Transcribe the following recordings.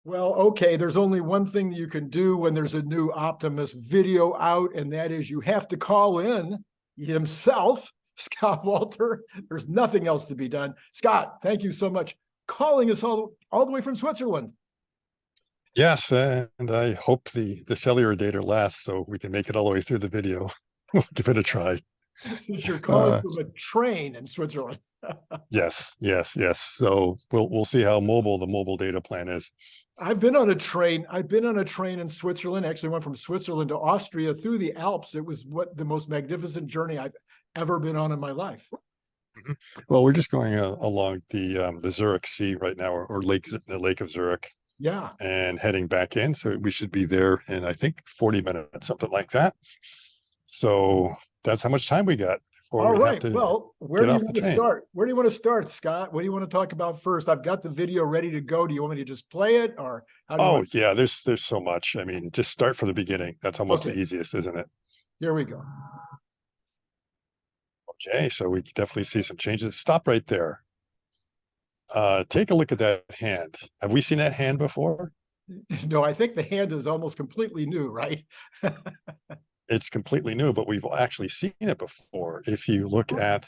Well, okay, there's only one thing that you can do when there's a new Optimus video out, and that is you have to call in himself, Scott Walter. There's nothing else to be done. Scott, thank you so much. Calling us all the way from Switzerland. Yes, and I hope the cellular data lasts so we can make it all the way through the video. We'll give it a try. Since you're calling from a train in Switzerland. Yes. So we'll see how mobile the mobile data plan is. I've been on a train. I've been on a train in Switzerland. Actually went from Switzerland to Austria through the Alps. It was the most magnificent journey I've ever been on in my life. Mm-hmm. Well, we're just going along the Zurich Sea right now, or the Lake of Zurich. Yeah. And heading back in. So we should be there in, I think, 40 minutes, something like that. So that's how much time we got before All we right. have to Well, where do you want to train. start? Where do you want to start, Scott? What do you want to talk about first? I've got the video ready to go. Do you want me to just play it, or how do you want yeah, there's so much. I mean, just start from the beginning. That's almost the easiest, isn't it? Here we go. Okay, so we can definitely see some changes. Stop right there. Take a look at that hand. Have we seen that hand before? No, I think the hand is almost completely new, right? It's completely new, but we've actually seen it before. If you look at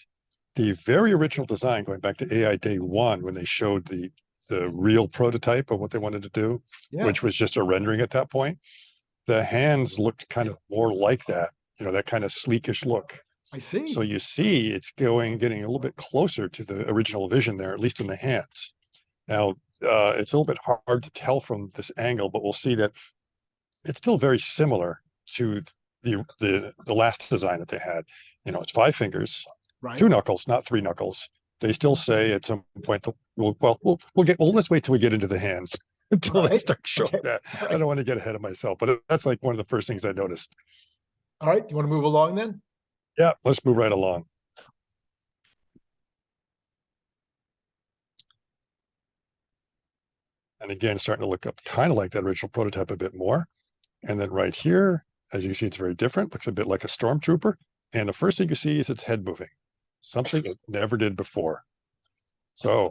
the very original design, going back to AI Day 1, when they showed the real prototype of what they wanted to do, which was just a rendering at that point, the hands looked kind of more like that, that kind of sleekish look. I see. So you see it's getting a little bit closer to the original vision there, at least in the hands. Now, it's a little bit hard to tell from this angle, but we'll see that it's still very similar to the last design that they had. It's 5 fingers, right. 2 knuckles, not 3 knuckles. They still say at some point, let's wait till we get into the hands until they start showing that. Right. I don't want to get ahead of myself, but that's like one of the first things I noticed. All right, do you want to move along then? Yeah, let's move right along. And again, starting to look up kind of like that original prototype a bit more. And then right here, as you can see, it's very different. Looks a bit like a stormtrooper. And the first thing you see is its head moving, something it never did before. So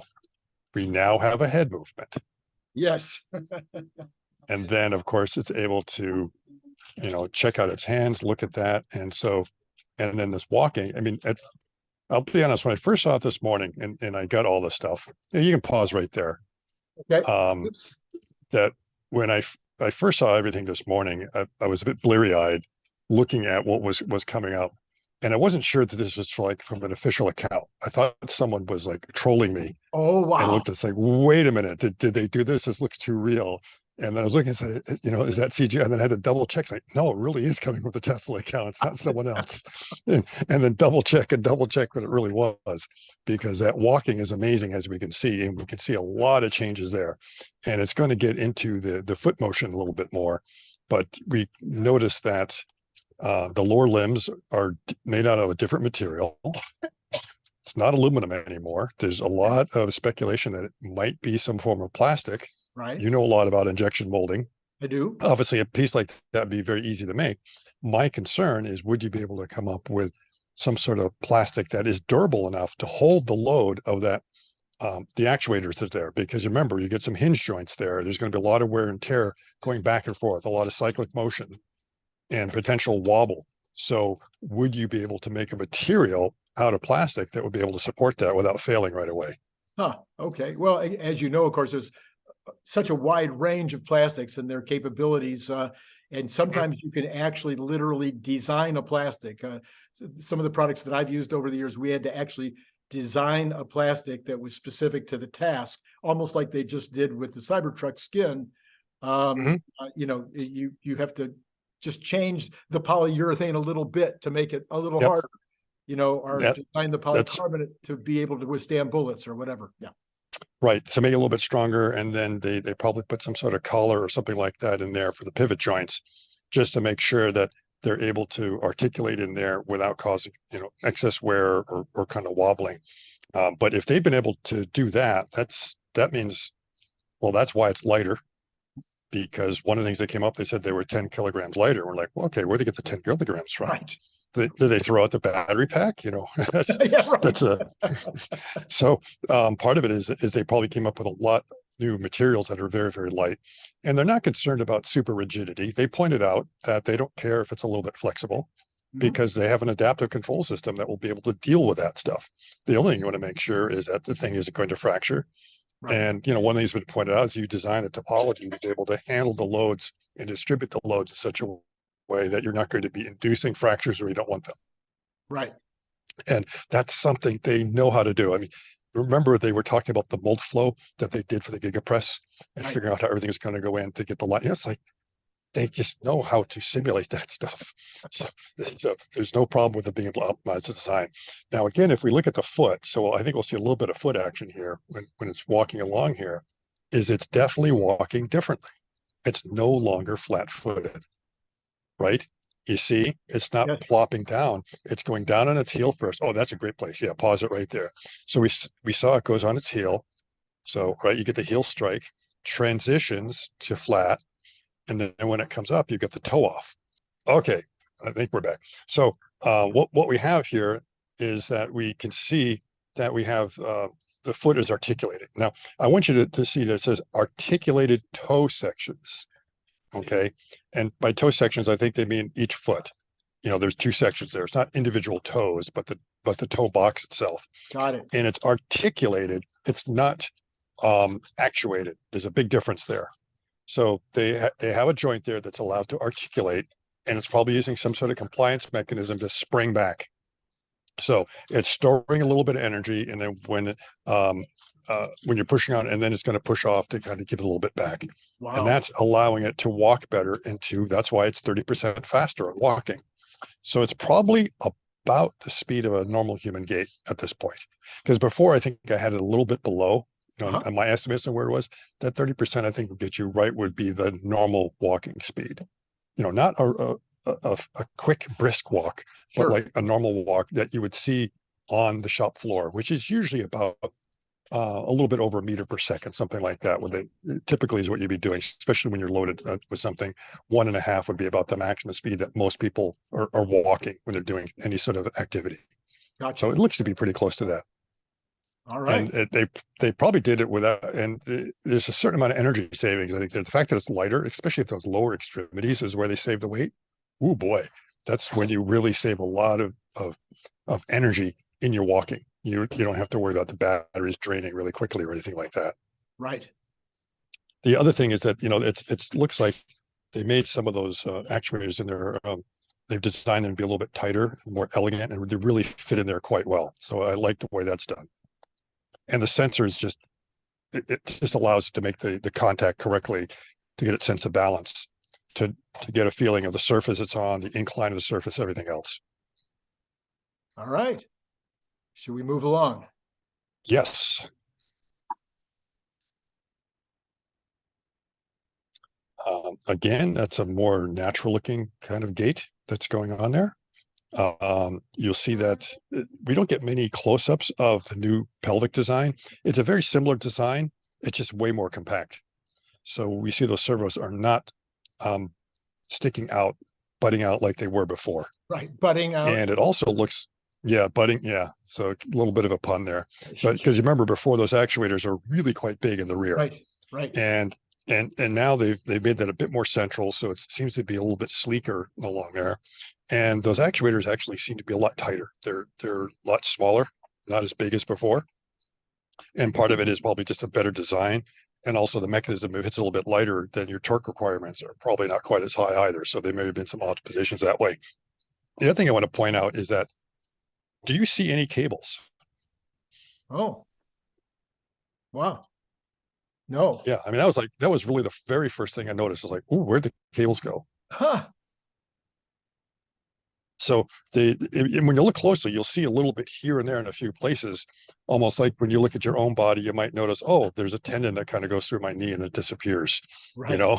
we now have a head movement. Yes. And then, of course, it's able to, check out its hands, look at that. And then this walking, I mean, I'll be honest, when I first saw it this morning and I got all this stuff, you can pause right there. Okay. That when I first saw everything this morning, I was a bit bleary-eyed looking at what was coming up. And I wasn't sure that this was from an official account. I thought someone was like trolling me. Oh, wow. And looked at like, wait a minute, did they do this? This looks too real. And then I was looking and said, is that CGI? And then I had to double check. Like, no, it really is coming from the Tesla account. It's not someone else. and then double check that it really was, because that walking is amazing, as we can see. And we can see a lot of changes there. And it's going to get into the foot motion a little bit more. But we noticed that the lower limbs are made out of a different material. It's not aluminum anymore. There's a lot of speculation that it might be some form of plastic. Right. You know a lot about injection molding. I do. Obviously, a piece like that would be very easy to make. My concern is, would you be able to come up with some sort of plastic that is durable enough to hold the load of that, the actuators that are there? Because remember, you get some hinge joints there. There's going to be a lot of wear and tear going back and forth, a lot of cyclic motion and potential wobble. So would you be able to make a material out of plastic that would be able to support that without failing right away? Okay. Well, as you know, of course, there's such a wide range of plastics and their capabilities. And sometimes you can actually literally design a plastic. Some of the products that I've used over the years, we had to actually design a plastic that was specific to the task, almost like they just did with the Cybertruck skin. You have to just change the polyurethane a little bit to make it a little harder, or design the polycarbonate to be able to withstand bullets or whatever. Yeah. Right. To make it a little bit stronger. And then they probably put some sort of collar or something like that in there for the pivot joints, just to make sure that they're able to articulate in there without causing, excess wear or kind of wobbling. But if they've been able to do that, that means, well, that's why it's lighter. Because one of the things that came up, they said they were 10 kilograms lighter. We're like, well, okay, where'd they get the 10 kilograms from? Right. Did they throw out the battery pack? That's yeah, right. So part of it is they probably came up with a lot new materials that are very, very light. And they're not concerned about super rigidity. They pointed out that they don't care if it's a little bit flexible because they have an adaptive control system that will be able to deal with that stuff. The only thing you want to make sure is that the thing isn't going to fracture. Right. And, you know, one thing that's been pointed out is you design the topology to be able to handle the loads and distribute the loads in such a way that you're not going to be inducing fractures where you don't want them. Right. And that's something they know how to do. I mean, remember they were talking about the mold flow that they did for the GigaPress and Right. figuring out how everything is going to go in to get the line. You know, it's like they just know how to simulate that stuff. So there's no problem with them being able to optimize the design. Now, again, if we look at the foot, so I think we'll see a little bit of foot action here when it's walking along here, is it's definitely walking differently. It's no longer flat-footed, right? You see, it's not Yes. plopping down. It's going down on its heel first. Oh, that's a great place. Yeah, pause it right there. So we saw it goes on its heel. So, right, you get the heel strike, transitions to flat, and then when it comes up, you get the toe off. Okay, I think we're back. So what we have here is that we can see that we have the foot is articulated. Now, I want you to see that it says articulated toe sections. Okay, and by toe sections, I think they mean each foot. You know, there's two sections there. It's not individual toes, but the toe box itself. Got it. And it's articulated. It's not actuated. There's a big difference there. So they have a joint there that's allowed to articulate, and it's probably using some sort of compliance mechanism to spring back. So it's storing a little bit of energy, and then when you're pushing on, and then it's going to push off to kind of give it a little bit back. Wow. And that's allowing it to walk better that's why it's 30% faster at walking. So it's probably about the speed of a normal human gait at this point. Because before, I think I had it a little bit below, you know, and my estimates on where it was, that 30% I think would get you right would be the normal walking speed. You know, not a quick brisk walk, but like a normal walk that you would see on the shop floor, which is usually about a little bit over a meter per second, something like that. When typically is what you'd be doing, especially when you're loaded with something. 1.5 would be about the maximum speed that most people are walking when they're doing any sort of activity. Gotcha. So it looks to be pretty close to that. All right. And they probably did it without, and there's a certain amount of energy savings. I think the fact that it's lighter, especially if those lower extremities is where they save the weight. Oh boy, that's when you really save a lot of energy in your walking. You don't have to worry about the batteries draining really quickly or anything like that. Right. The other thing is that, you know, it looks like they made some of those actuators in there. They've designed them to be a little bit tighter and more elegant, and they really fit in there quite well. So I like the way that's done. And the sensors it just allows it to make the contact correctly to get its sense of balance, to get a feeling of the surface it's on, the incline of the surface, everything else. All right. Should we move along? Yes. Again, that's a more natural looking kind of gait that's going on there. You'll see that we don't get many close-ups of the new pelvic design. It's a very similar design. It's just way more compact. So we see those servos are not sticking out, butting out like they were before. Right, butting out. And it also looks, butting, So a little bit of a pun there, but because you remember before, those actuators are really quite big in the rear. Right. And now they've made that a bit more central, so it seems to be a little bit sleeker along there. And those actuators actually seem to be a lot tighter. They're a lot smaller, not as big as before. And part of it is probably just a better design. And also the mechanism, if it's a little bit lighter, then your torque requirements are probably not quite as high either. So there may have been some optimizations that way. The other thing I want to point out is that, do you see any cables? Oh, wow. No. Yeah, I mean, that was really the very first thing I noticed. Is like, oh, where'd the cables go? Huh. So when you look closely, you'll see a little bit here and there in a few places, almost like when you look at your own body, you might notice, oh, there's a tendon that kind of goes through my knee and then disappears, you know,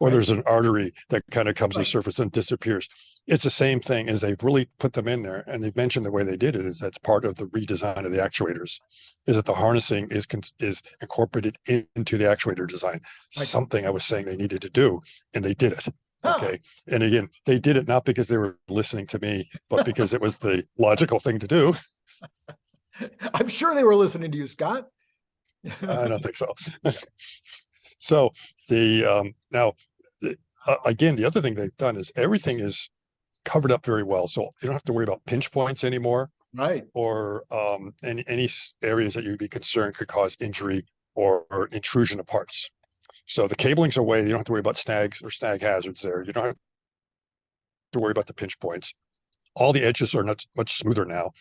or there's an artery that kind of comes to the surface and disappears. It's the same thing as they've really put them in there. And they've mentioned the way they did it is that's part of the redesign of the actuators, is that the harnessing is incorporated into the actuator design. Something I was saying they needed to do, and they did it. Okay. And again, they did it not because they were listening to me, but because it was the logical thing to do. I'm sure they were listening to you, Scott. I don't think so. So now again, the other thing they've done is everything is covered up very well. So you don't have to worry about pinch points anymore, Right. or any areas that you'd be concerned could cause injury or intrusion of parts. So the cabling's away. You don't have to worry about snags or snag hazards there. You don't have to worry about the pinch points. All the edges are much smoother now.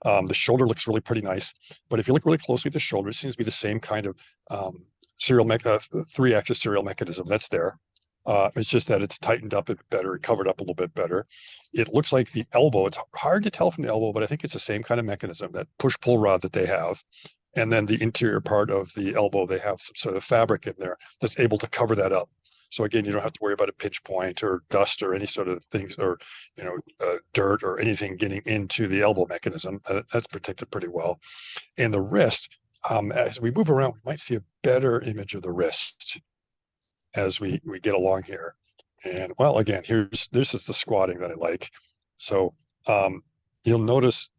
The shoulder looks really pretty nice, but if you look really closely at the shoulder, it seems to be the same kind of three-axis serial mechanism that's there. It's just that it's tightened up a bit better and covered up a little bit better. It looks like the elbow, it's hard to tell from the elbow, but I think it's the same kind of mechanism, that push-pull rod that they have. And then the interior part of the elbow, they have some sort of fabric in there that's able to cover that up. So again, you don't have to worry about a pinch point or dust or any sort of things, or dirt or anything getting into the elbow mechanism. That's protected pretty well. And the wrist, as we move around, we might see a better image of the wrist as we get along here. And well, again, this is the squatting that I like. So you'll notice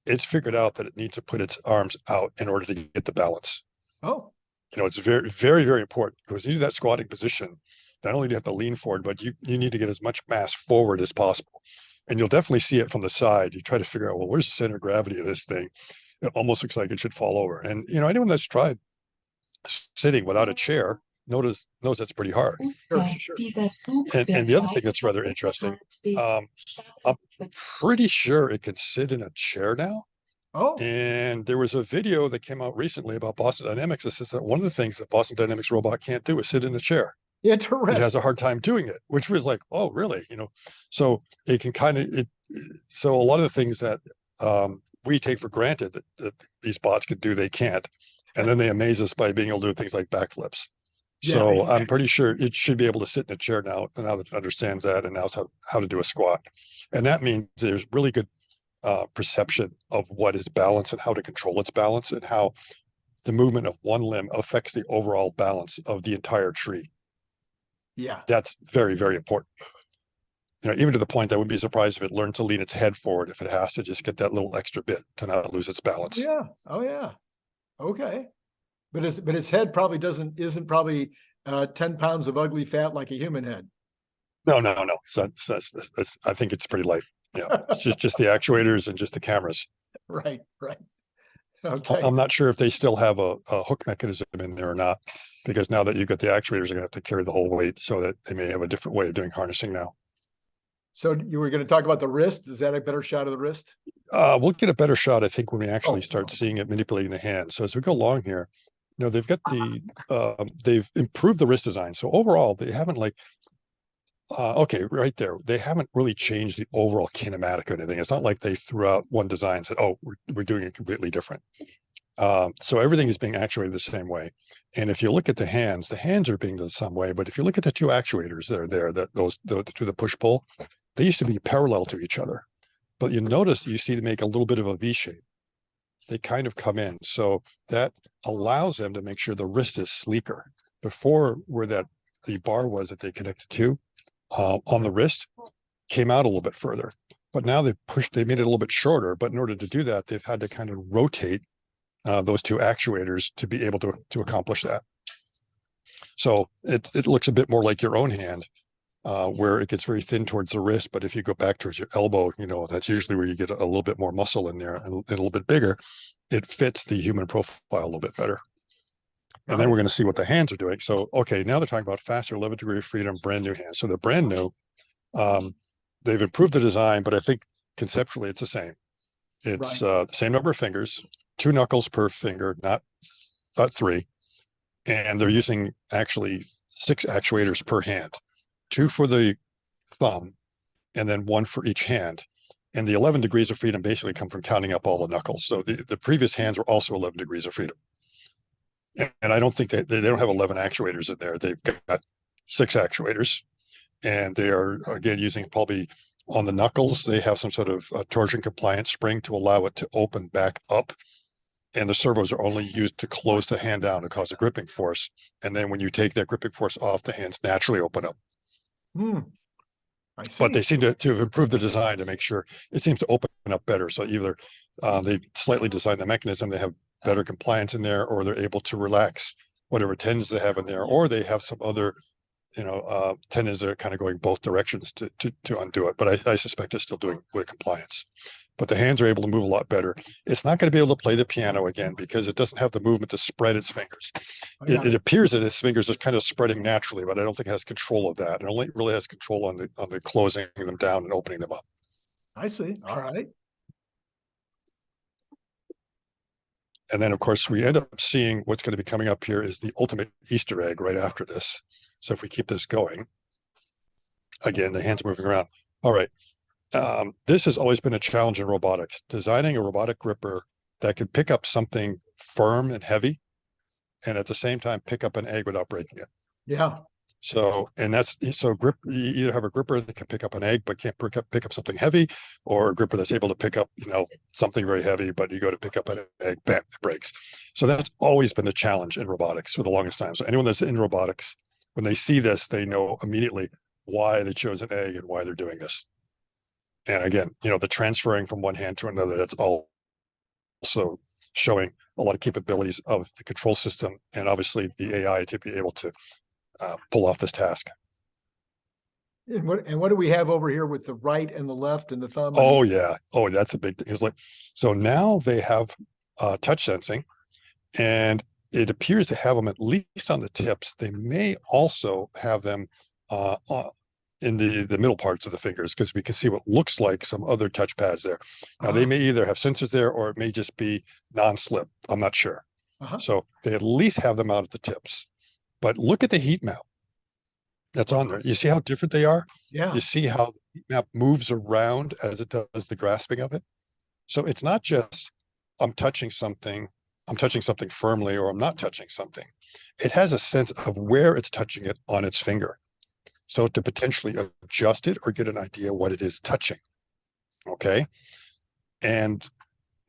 it's figured out that it needs to put its arms out in order to get the balance. Oh, It's very, very, very important, because you do that squatting position, not only do you have to lean forward, but you need to get as much mass forward as possible. And you'll definitely see it from the side. You try to figure out, well, where's the center of gravity of this thing? It almost looks like it should fall over. And anyone that's tried sitting without a chair knows that's pretty hard. sure, sure. And the other thing that's rather interesting, I'm pretty sure it can sit in a chair now. Oh, And there was a video that came out recently about Boston Dynamics that says that one of the things that Boston Dynamics robot can't do is sit in a chair. It has a interesting. hard time doing it, which was like, oh, really? So it can so a lot of the things that we take for granted that these bots can do, they can't. And then they amaze us by being able to do things like backflips. Yeah, So exactly. I'm pretty sure it should be able to sit in a chair now that it understands that and knows how to do a squat. And that means there's really good perception of what is balance and how to control its balance, and how the movement of one limb affects the overall balance of the entire tree. Yeah. That's very, very important. Even to the point that I wouldn't be surprised if it learned to lean its head forward if it has to just get that little extra bit to not lose its balance. Yeah. Oh, yeah. Okay. But its head probably isn't probably 10 pounds of ugly fat like a human head. No. So I think it's pretty light. Yeah, it's just the actuators and just the cameras. Right. Okay. I'm not sure if they still have a hook mechanism in there or not, because now that you've got the actuators, are going to have to carry the whole weight, so that they may have a different way of doing harnessing now. So you were going to talk about the wrist. Is that a better shot of the wrist? We'll get a better shot, I think, when we actually start seeing it manipulating the hand. So as we go along here, they've got they've improved the wrist design. So overall, they haven't okay, right there, they haven't really changed the overall kinematic or anything. It's not like they threw out one design and said, oh, we're doing it completely different. So everything is being actuated the same way. And if you look at the hands are being done the same way. But if you look at the two actuators that are there, the push-pull, they used to be parallel to each other. But you notice you see they make a little bit of a V shape. They kind of come in. So that allows them to make sure the wrist is sleeker. Before, where the bar was that they connected to on the wrist came out a little bit further. But now they made it a little bit shorter. But in order to do that, they've had to kind of rotate those two actuators to be able to accomplish that. So it looks a bit more like your own hand, where it gets very thin towards the wrist. But if you go back towards your elbow, that's usually where you get a little bit more muscle in there, and a little bit bigger. It fits the human profile a little bit better. And then we're going to see what the hands are doing. So, okay, now they're talking about faster 11 degree of freedom, brand new hands. So they're brand new. They've improved the design, but I think conceptually it's the same. It's the same number of fingers, 2 knuckles per finger, not 3. And they're using actually 6 actuators per hand, 2 for the thumb, and then 1 for each hand. And the 11 degrees of freedom basically come from counting up all the knuckles. So the previous hands were also 11 degrees of freedom. And I don't think they don't have 11 actuators in there. They've got 6 actuators, and they are, again, using probably on the knuckles. They have some sort of torsion compliant spring to allow it to open back up. And the servos are only used to close the hand down and cause a gripping force. And then when you take that gripping force off, the hands naturally open up. I see. But they seem to have improved the design to make sure it seems to open up better. So either they slightly designed the mechanism. They have better compliance in there, or they're able to relax whatever tendons they have in there, or they have some other, tendons that are kind of going both directions to undo it. But I suspect it's still doing with compliance. But the hands are able to move a lot better. It's not going to be able to play the piano again because it doesn't have the movement to spread its fingers. It appears that its fingers are kind of spreading naturally, but I don't think it has control of that. It only really has control on the closing them down and opening them up. I see. All right. And then, of course, we end up seeing what's going to be coming up here is the ultimate Easter egg right after this. So if we keep this going, again, the hands are moving around. All right. This has always been a challenge in robotics, designing a robotic gripper that can pick up something firm and heavy, and at the same time pick up an egg without breaking it. Yeah. So grip. You either have a gripper that can pick up an egg but can't pick up something heavy, or a gripper that's able to pick up something very heavy, but you go to pick up an egg, bam, it breaks. So that's always been the challenge in robotics for the longest time. So anyone that's in robotics, when they see this, they know immediately why they chose an egg and why they're doing this. And again, the transferring from one hand to another, that's also showing a lot of capabilities of the control system and obviously the AI to be able to pull off this task. And what do we have over here with the right and the left and the thumb? Oh yeah. Oh, that's a big thing. It's like, so now they have touch sensing, and it appears to have them at least on the tips. They may also have them in the middle parts of the fingers, because we can see what looks like some other touch pads there. Now they may either have sensors there, or it may just be non-slip. I'm not sure. So they at least have them out at the tips. But look at the heat map that's on there. You see how different they are? Yeah. You see how the heat map moves around as it does the grasping of it? So it's not just I'm touching something firmly, or I'm not touching something. It has a sense of where it's touching it on its finger. So to potentially adjust it or get an idea what it is touching. Okay. And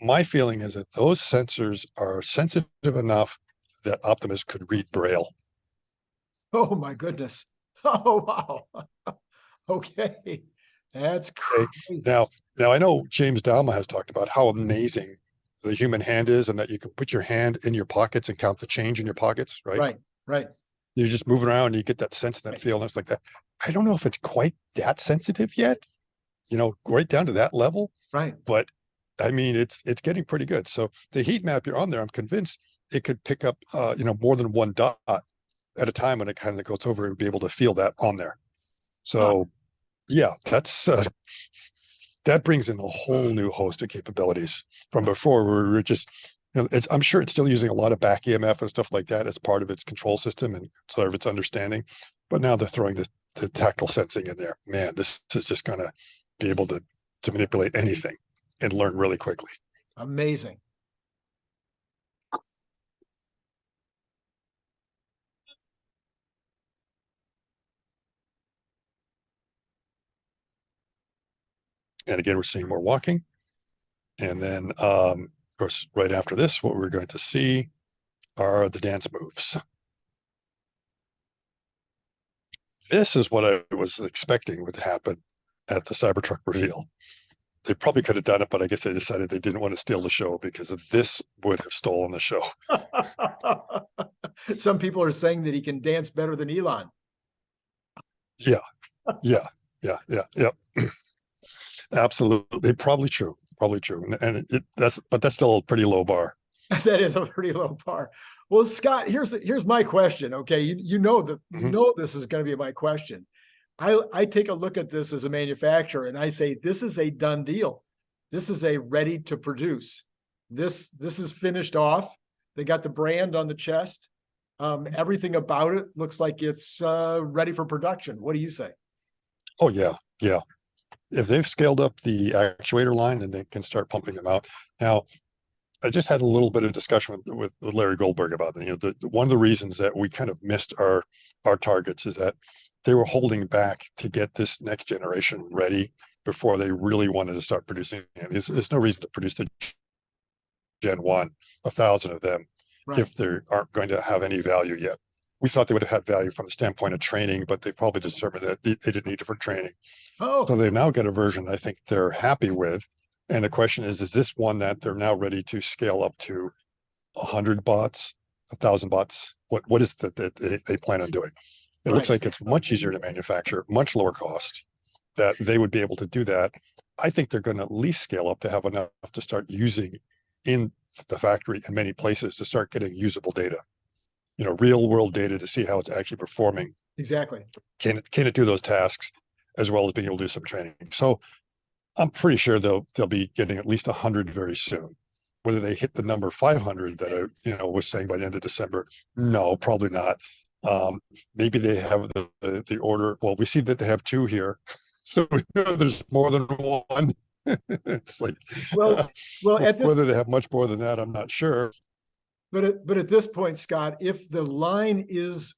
my feeling is that those sensors are sensitive enough that Optimus could read Braille. Oh my goodness. Oh, wow. Okay. That's crazy. Now I know James Dalma has talked about how amazing the human hand is, and that you can put your hand in your pockets and count the change in your pockets, right? Right. You're just moving around and you get that sense and that feel, and it's like that. I don't know if it's quite that sensitive yet, right down to that level. Right. But I mean, it's getting pretty good. So the heat map you're on there, I'm convinced it could pick up, more than one dot at a time when it kind of goes over. It would be able to feel that on there. So yeah, that's that brings in a whole new host of capabilities from before, where we were just, I'm sure it's still using a lot of back EMF and stuff like that as part of its control system and sort of its understanding. But now they're throwing the tactile sensing in there. Man, this is just going to be able to manipulate anything and learn really quickly. Amazing. And again, we're seeing more walking. And then, of course, right after this, what we're going to see are the dance moves. This is what I was expecting would happen at the Cybertruck reveal. They probably could have done it, but I guess they decided they didn't want to steal the show, because this would have stolen the show. Some people are saying that he can dance better than Elon. Yeah. Absolutely. Probably true. And that's still a pretty low bar. That is a pretty low bar. Well, Scott, here's my question. Okay. You know this is going to be my question. I take a look at this as a manufacturer and I say, this is a done deal. This is a ready to produce. This is finished off. They got the brand on the chest. Everything about it looks like it's ready for production. What do you say? Oh yeah. If they've scaled up the actuator line, then they can start pumping them out. Now, I just had a little bit of discussion with Larry Goldberg about it. One of the reasons that we kind of missed our targets is that they were holding back to get this next generation ready before they really wanted to start producing. There's no reason to produce the Gen 1, 1,000 of them, if they aren't going to have any value yet. We thought they would have had value from the standpoint of training, but they probably determined that they didn't need it for training. So they've now got a version I think they're happy with. And the question is this one that they're now ready to scale up to 100 bots, 1,000 bots? What is that they plan on doing? It looks like it's much easier to manufacture, much lower cost, that they would be able to do that. I think they're going to at least scale up to have enough to start using in the factory in many places to start getting usable data, real world data to see how it's actually performing. Exactly. Can it do those tasks as well as being able to do some training? So I'm pretty sure they'll be getting at least 100 very soon. Whether they hit the number 500 that I was saying by the end of December, no, probably not. Maybe they have the order. Well, we see that they have 2 here, so we know there's more than one. It's like, well, at this, whether they have much more than that, I'm not sure. But at this point, Scott, if the line is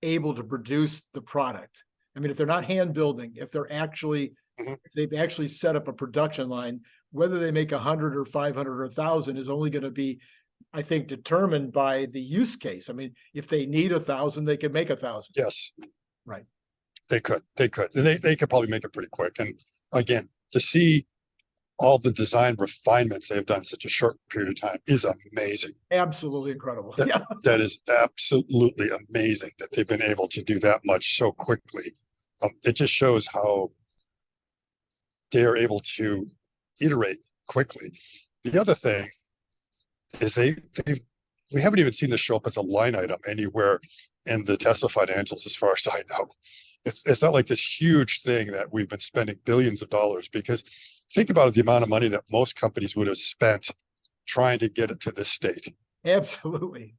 able to produce the product, I mean, if they're not hand building, if they're actually, if they've actually set up a production line, whether they make 100 or 500 or 1,000 is only going to be, I think, determined by the use case. I mean, if they need 1,000, they can make 1,000. Yes. Right. They could. And they could probably make it pretty quick. And again, to see all the design refinements they've done in such a short period of time is amazing. Absolutely incredible. That is absolutely amazing that they've been able to do that much so quickly. It just shows how they are able to iterate quickly. The other thing is we haven't even seen this show up as a line item anywhere in the Tesla financials, as far as I know. It's not like this huge thing that we've been spending billions of dollars, because think about the amount of money that most companies would have spent trying to get it to this state. Absolutely.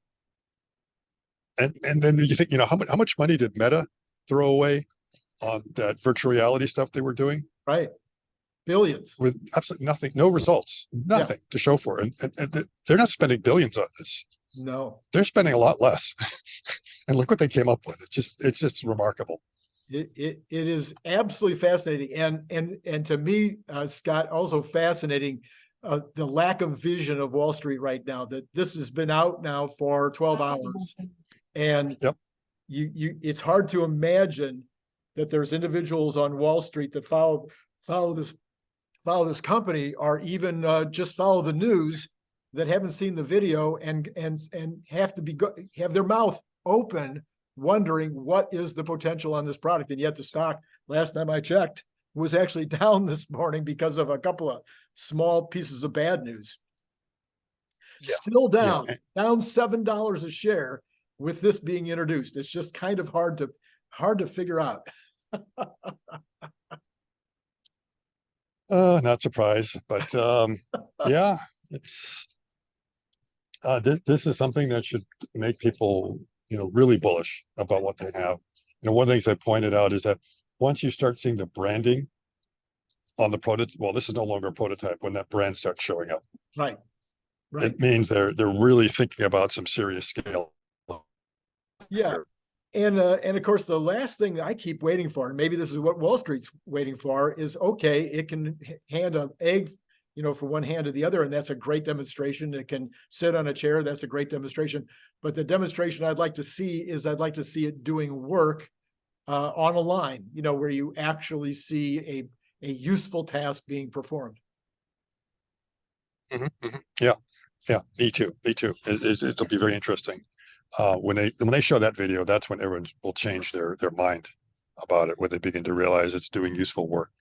And then you think, how much money did Meta throw away on that virtual reality stuff they were doing? Right. Billions. With absolutely nothing, no results, nothing to show for it. And they're not spending billions on this. No. They're spending a lot less. And look what they came up with. It's just remarkable. It is absolutely fascinating. And to me, Scott, also fascinating, the lack of vision of Wall Street right now, that this has been out now for 12 hours. And it's hard to imagine that there's individuals on Wall Street that follow this company, or even just follow the news, that haven't seen the video and have to have their mouth open, wondering what is the potential on this product. And yet the stock, last time I checked, was actually down this morning because of a couple of small pieces of bad news. Still down $7 a share with this being introduced. It's just kind of hard to figure out. Not surprised, but yeah, it's this is something that should make people really bullish about what they have. One of the things I pointed out is that once you start seeing the branding on the prototype, well, this is no longer a prototype, when that brand starts showing up. Right. It means they're really thinking about some serious scale. Yeah. And of course, the last thing that I keep waiting for, and maybe this is what Wall Street's waiting for, is okay, it can hand an egg, from one hand to the other, and that's a great demonstration. It can sit on a chair, that's a great demonstration. But the demonstration I'd like to see it doing work on a line, where you actually see a useful task being performed. Yeah, me too. It'll be very interesting. When they show that video, that's when everyone will change their mind about it, when they begin to realize it's doing useful work.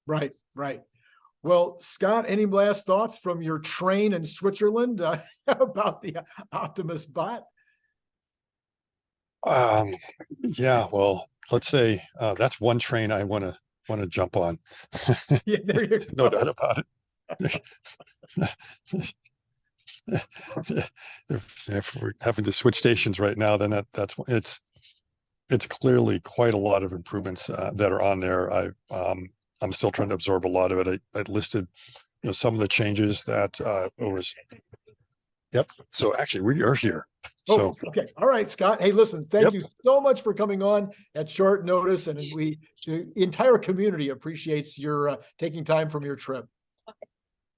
Right. Well, Scott, any last thoughts from your train in Switzerland about the Optimus bot? Yeah, well, let's say that's one train I want to jump on. Yeah, there you No go. doubt about it. If we're having to switch stations right now, then it's clearly quite a lot of improvements that are on there. I'm still trying to absorb a lot of it. I listed some of the changes that was. Yep. So actually, we are here. So okay. All right, Scott. Hey, listen, thank you so much for coming on at short notice, and the entire community appreciates your taking time from your trip.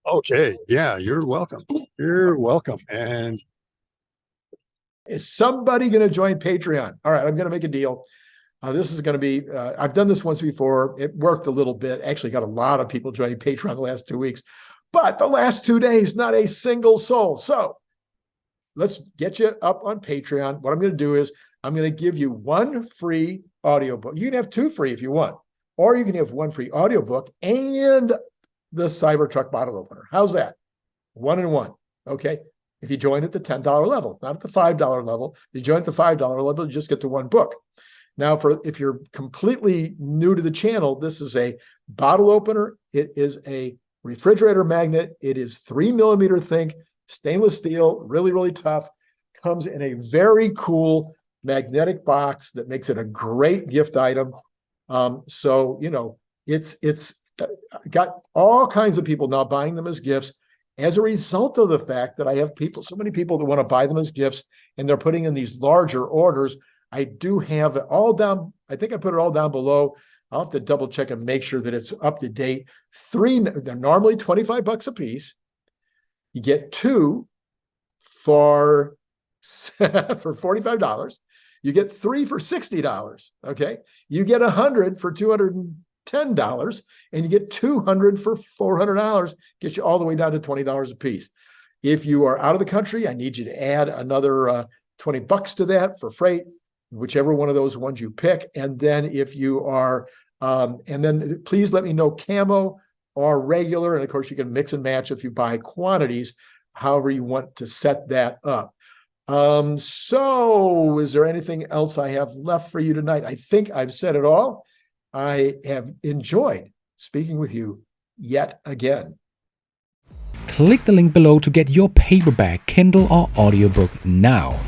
Okay. Yeah, you're welcome. You're welcome. And is somebody going to join Patreon? All right, I'm going to make a deal. This is going to be, I've done this once before. It worked a little bit. Actually got a lot of people joining Patreon the last 2 weeks, but the last 2 days, not a single soul. So let's get you up on Patreon. What I'm going to do is I'm going to give you one free audiobook. You can have two free if you want, or you can have one free audiobook and the Cybertruck bottle opener. How's that? 1 and 1. Okay. If you join at the $10 level, not at the $5 level, if you join at the $5 level, you just get the one book. Now, if you're completely new to the channel, this is a bottle opener. It is a refrigerator magnet. It is 3mm thick, stainless steel, really, really tough. Comes in a very cool magnetic box that makes it a great gift item. So, you know, it's got all kinds of people now buying them as gifts as a result of the fact that I have so many people that want to buy them as gifts, and they're putting in these larger orders. I do have it all down. I think I put it all down below. I'll have to double check and make sure that it's up to date. They're normally $25 a piece. You get 2 for $45. You get 3 for $60. Okay. You get 100 for $210, and you get 200 for $400. Gets you all the way down to $20 a piece. If you are out of the country, I need you to add another $20 to that for freight, whichever one of those ones you pick. And then if you are, and then please let me know camo or regular. And of course, you can mix and match if you buy quantities, however you want to set that up. So is there anything else I have left for you tonight? I think I've said it all. I have enjoyed speaking with you yet again. Click the link below to get your paperback, Kindle, or audiobook now.